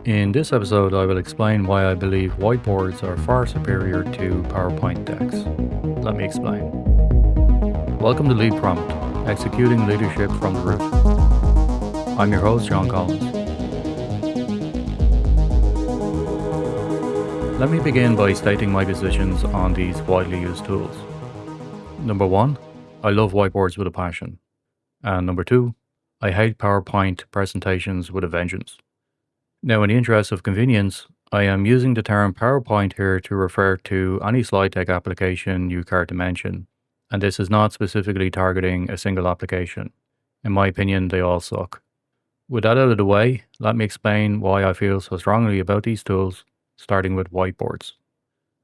In this episode, I will explain why I believe whiteboards are far superior to PowerPoint decks. Let me explain. Welcome to Lead Prompt, Executing Leadership from the Root. I'm your host, John Collins. Let me begin by stating my positions on these widely used tools. Number 1, I love whiteboards with a passion. And number 2, I hate PowerPoint presentations with a vengeance. Now, in the interest of convenience, I am using the term PowerPoint here to refer to any slide deck application you care to mention, and this is not specifically targeting a single application. In my opinion, they all suck. With that out of the way, let me explain why I feel so strongly about these tools, starting with whiteboards.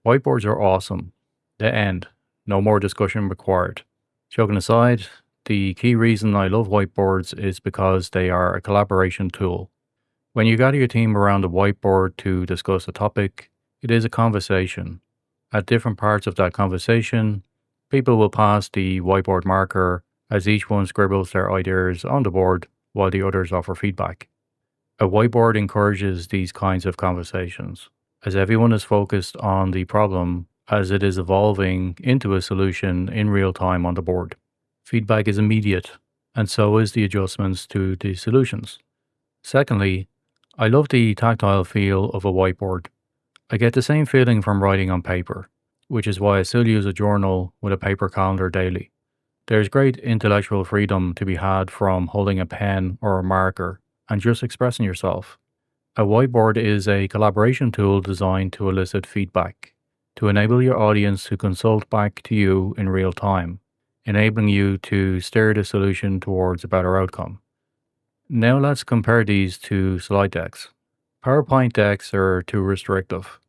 Whiteboards are awesome. The end. No more discussion required. Joking aside, the key reason I love whiteboards is because they are a collaboration tool. When you gather your team around a whiteboard to discuss a topic, it is a conversation. At different parts of that conversation, people will pass the whiteboard marker as each one scribbles their ideas on the board while the others offer feedback. A whiteboard encourages these kinds of conversations, as everyone is focused on the problem as it is evolving into a solution in real time on the board. Feedback is immediate, and so is the adjustments to the solutions. Secondly, I love the tactile feel of a whiteboard. I get the same feeling from writing on paper, which is why I still use a journal with a paper calendar daily. There's great intellectual freedom to be had from holding a pen or a marker and just expressing yourself. A whiteboard is a collaboration tool designed to elicit feedback, to enable your audience to consult back to you in real time, enabling you to steer the solution towards a better outcome. Now let's compare these to slide decks. PowerPoint decks are too restrictive.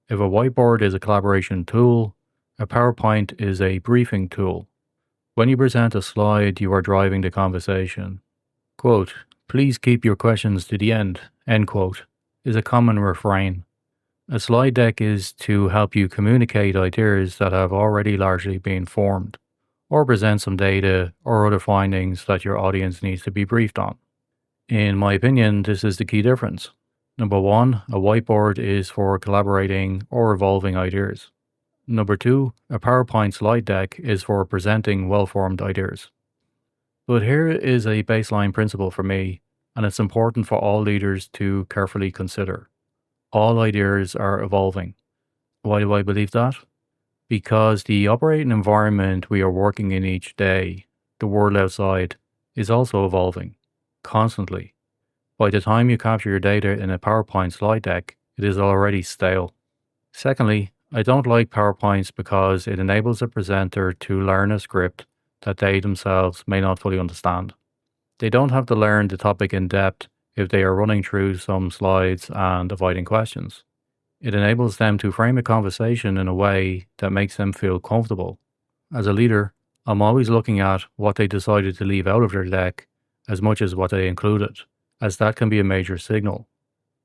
If a whiteboard is a collaboration tool, a PowerPoint is a briefing tool. When you present a slide, you are driving the conversation. Quote, "Please keep your questions to the end," end quote, is a common refrain. A slide deck is to help you communicate ideas that have already largely been formed, or present some data or other findings that your audience needs to be briefed on. In my opinion, this is the key difference. Number 1, a whiteboard is for collaborating or evolving ideas. Number 2, a PowerPoint slide deck is for presenting well-formed ideas. But here is a baseline principle for me, and it's important for all leaders to carefully consider. All ideas are evolving. Why do I believe that? Because the operating environment we are working in each day, the world outside, is also evolving, constantly. By the time you capture your data in a PowerPoint slide deck, it is already stale. Secondly, I don't like PowerPoints because it enables a presenter to learn a script that they themselves may not fully understand. They don't have to learn the topic in depth if they are running through some slides and avoiding questions. It enables them to frame a conversation in a way that makes them feel comfortable. As a leader, I'm always looking at what they decided to leave out of their deck as much as what they included, as that can be a major signal.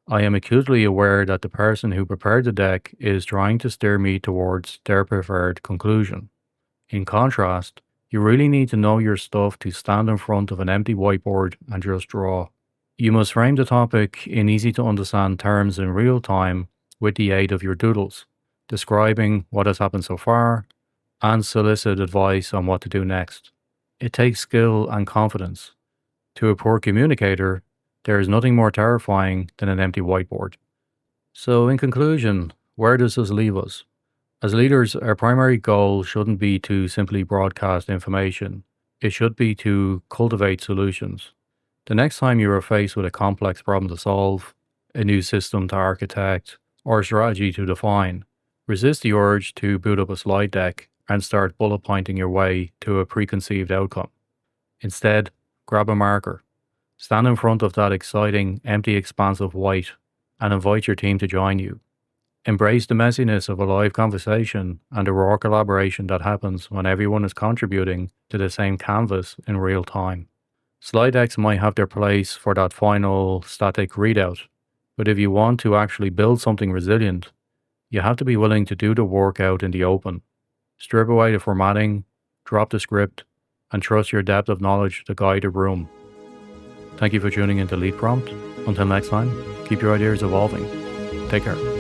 I am acutely aware that the person who prepared the deck is trying to steer me towards their preferred conclusion. In contrast, you really need to know your stuff to stand in front of an empty whiteboard and just draw. You must frame the topic in easy to understand terms in real time with the aid of your doodles, describing what has happened so far and solicit advice on what to do next. It takes skill and confidence. To a poor communicator, there is nothing more terrifying than an empty whiteboard. So in conclusion, where does this leave us? As leaders, our primary goal shouldn't be to simply broadcast information. It should be to cultivate solutions. The next time you are faced with a complex problem to solve, a new system to architect, or a strategy to define, resist the urge to boot up a slide deck and start bullet pointing your way to a preconceived outcome. Instead, grab a marker. Stand in front of that exciting, empty expanse of white and invite your team to join you. Embrace the messiness of a live conversation and the raw collaboration that happens when everyone is contributing to the same canvas in real time. Slide decks might have their place for that final static readout, but if you want to actually build something resilient, you have to be willing to do the work out in the open. Strip away the formatting, drop the script, and trust your depth of knowledge to guide the room. Thank you for tuning into Lead Prompt. Until next time, Keep your ideas evolving. Take care.